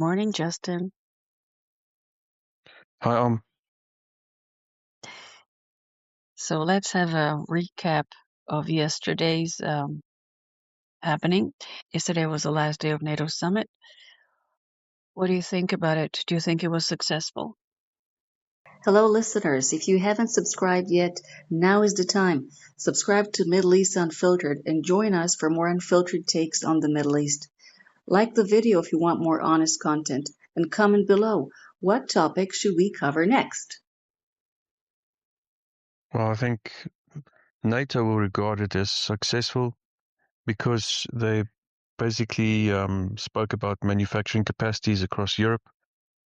Morning, Justin. Hi, So let's have a recap of yesterday's happening. Yesterday was the last day of NATO summit. What do you think about it? Do you think it was successful? Hello, listeners. If you haven't subscribed yet, now is the time. Subscribe to Middle East Unfiltered and join us for more unfiltered takes on the Middle East. Like the video if you want more honest content, and comment below what topic should we cover next. well, I think NATO will regard it as successful because they basically spoke about manufacturing capacities across Europe,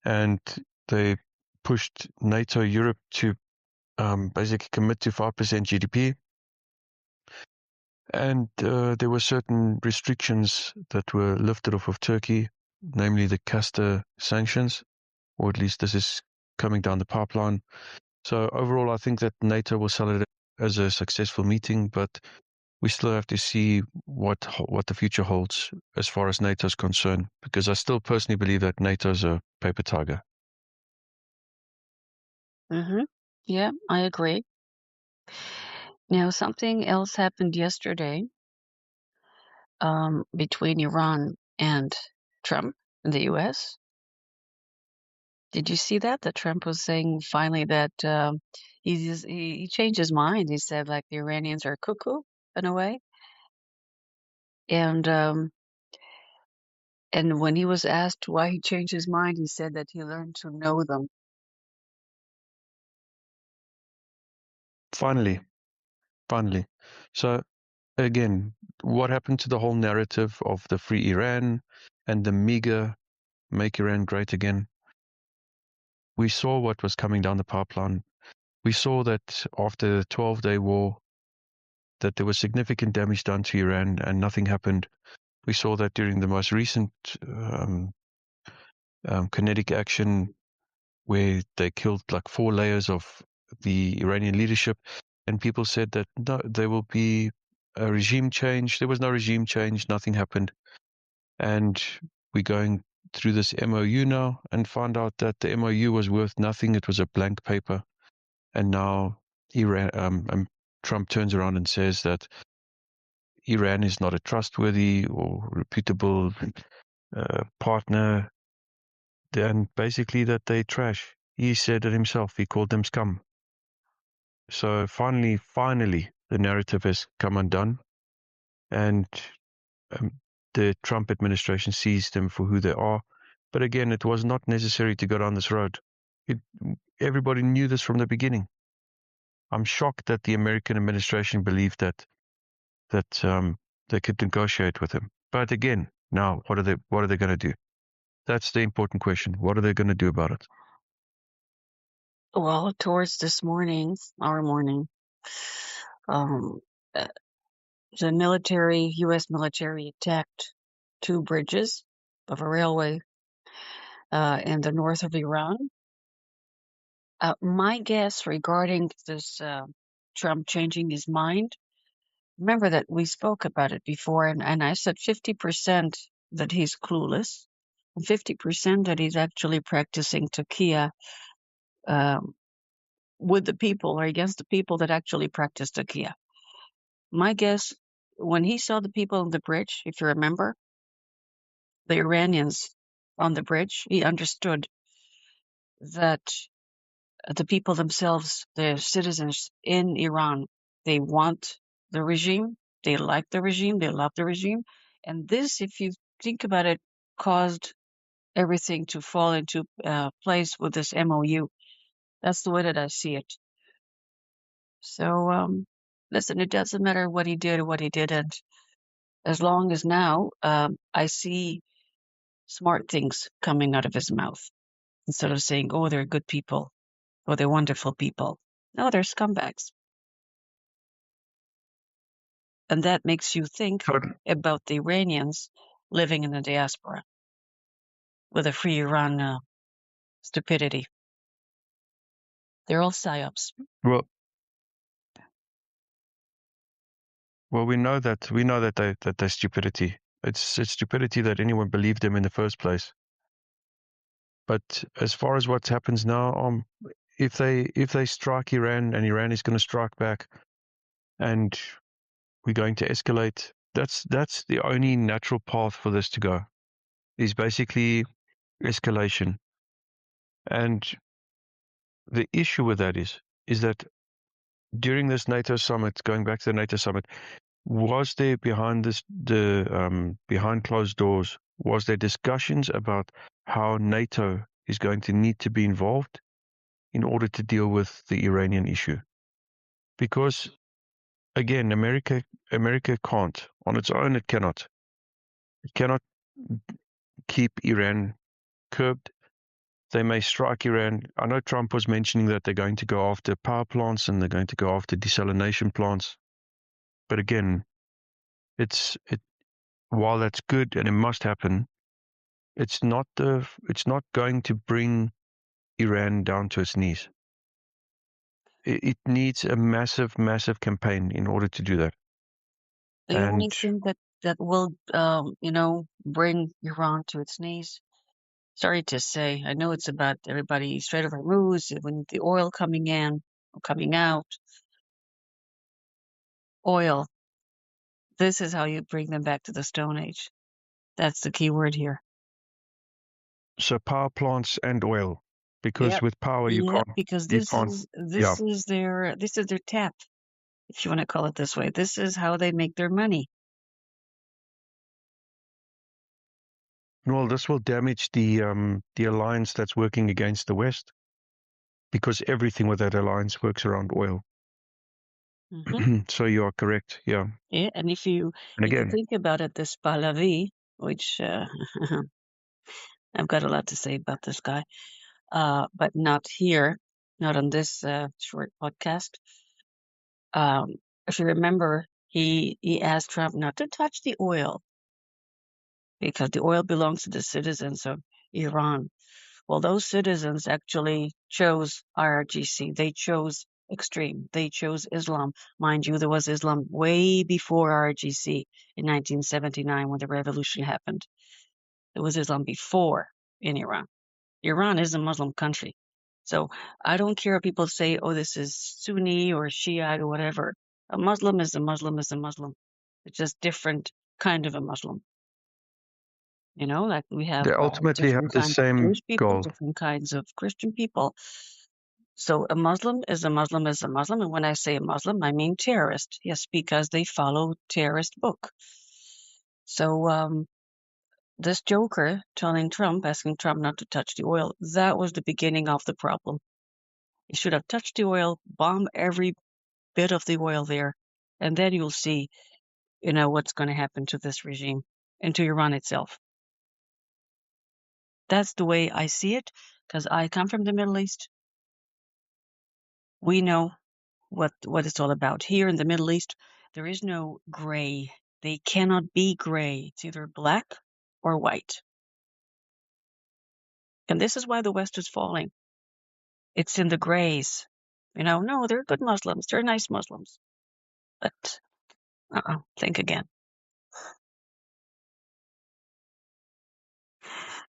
and they pushed NATO Europe to basically commit to 5% GDP. And there were certain restrictions that were lifted off of Turkey, namely the Castor sanctions, or at least this is coming down the pipeline. So overall, I think that NATO will sell it as a successful meeting, but we still have to see what the future holds as far as NATO is concerned, because I still personally believe that NATO is a paper tiger. Mm-hmm. Yeah, I agree. Now, something else happened yesterday between Iran and Trump in the U.S. Did you see that? That Trump was saying finally that he changed his mind. He said like the Iranians are cuckoo in a way, and And when he was asked why he changed his mind, he said that he learned to know them. Finally. So again, what happened to the whole narrative of the free Iran and the meager make Iran great again? We saw what was coming down the pipeline. We saw that after the 12-day war, that there was significant damage done to Iran and nothing happened. We saw that during the most recent kinetic action where they killed like 4 layers of the Iranian leadership, and people said that no, there will be a regime change. There was no regime change. Nothing happened. And we're going through this MOU now and find out that the MOU was worth nothing. It was a blank paper. And now Trump turns around and says that Iran is not a trustworthy or reputable partner, and basically that they trash. He said it himself. He called them scum. So finally, the narrative has come undone, and the Trump administration sees them for who they are. But again, it was not necessary to go down this road. Everybody knew this from the beginning. I'm shocked that the American administration believed that they could negotiate with him. But again, now what are they going to do? That's the important question. What are they going to do about it? Well, towards this morning, our morning, um, uh, the U.S. military attacked 2 bridges of a railway in the north of Iran. My guess regarding this Trump changing his mind, remember that we spoke about it before, and I said 50% that he's clueless, and 50% that he's actually practicing taqiyya um, with the people or against the people that actually practice taqiyya. My guess, when he saw the people on the bridge, if you remember, the Iranians on the bridge, he understood that the people themselves, the citizens in Iran, they want the regime, they like the regime, they love the regime. And this, if you think about it, caused everything to fall into place with this MOU. That's the way that I see it. So, listen, it doesn't matter what he did or what he didn't. As long as now I see smart things coming out of his mouth instead of saying, oh, they're good people or they're wonderful people. No, they're scumbags. And that makes you think Totally. about the Iranians living in the diaspora with a free Iran stupidity. They're all psyops. Well, we know that they're stupidity. It's stupidity that anyone believed them in the first place. But as far as what happens now, if they strike Iran and Iran is going to strike back, and we're going to escalate, that's the only natural path for this to go, is basically escalation. And the issue with that is that during this NATO summit, going back to the NATO summit, was there behind behind closed doors, was there discussions about how NATO is going to need to be involved in order to deal with the Iranian issue? Because again, America can't on its own. It cannot keep Iran curbed. They may strike Iran. I know Trump was mentioning that they're going to go after power plants and they're going to go after desalination plants. But again, while that's good and it must happen, it's not going to bring Iran down to its knees. It needs a massive, massive campaign in order to do that. The only And thing that will, bring Iran to its knees. Sorry to say, I know it's about everybody Strait of Hormuz, when the oil coming in or coming out. Oil. This is how you bring them back to the Stone Age. That's the key word here. so power plants and oil, because Yep. with power Yep, because you this can't. is Yeah. their tap, if you want to call it this way. This is how they make their money. Well, this will damage the alliance that's working against the West, because everything with that alliance works around oil. Hmm. So you are correct. Yeah. Yeah, and if you And again, think about it, this Pahlavi, which I've got a lot to say about this guy, but not here, not on this short podcast. If you remember, he asked Trump not to touch the oil because the oil belongs to the citizens of Iran. Well, those citizens actually chose IRGC. They chose extreme. They chose Islam. Mind you, there was Islam way before IRGC in 1979 when the revolution happened. There was Islam before in Iran. Iran is a Muslim country. So I don't care if people say, oh, this is Sunni or Shiite or whatever. A Muslim is a Muslim is a Muslim. It's just different kind of a Muslim. Like we have they ultimately have different the kinds of same Jewish people, goal. different kinds of Christian people. So a Muslim is a Muslim is a Muslim. And when I say a Muslim, I mean terrorist. Yes, because they follow terrorist book. So this joker telling Trump, asking Trump not to touch the oil, that was the beginning of the problem. He should have touched the oil, bomb every bit of the oil there, and then you'll see, what's going to happen to this regime and to Iran itself. That's the way I see it, because I come from the Middle East. We know what it's all about. Here in the Middle East, there is no gray. They cannot be gray. It's either black or white. And this is why the West is falling. It's in the grays. No, they're good Muslims. They're nice Muslims. But think again.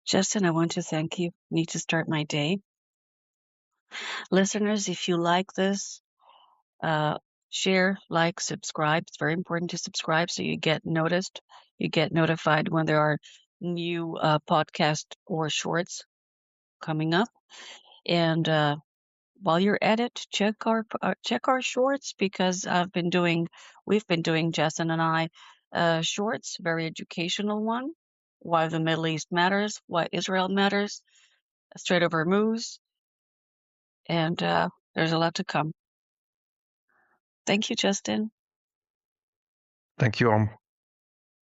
Justin, I want to thank you. Need to start my day. Listeners, if you like this, share, like, subscribe. It's very important to subscribe so you get noticed. You get notified when there are new podcast or shorts coming up. And while you're at it, check our shorts, because we've been doing, Justin and I, shorts, very educational one. Why the Middle East matters, why Israel matters, Strait of Hormuz, and there's a lot to come. Thank you, Justin. Thank you,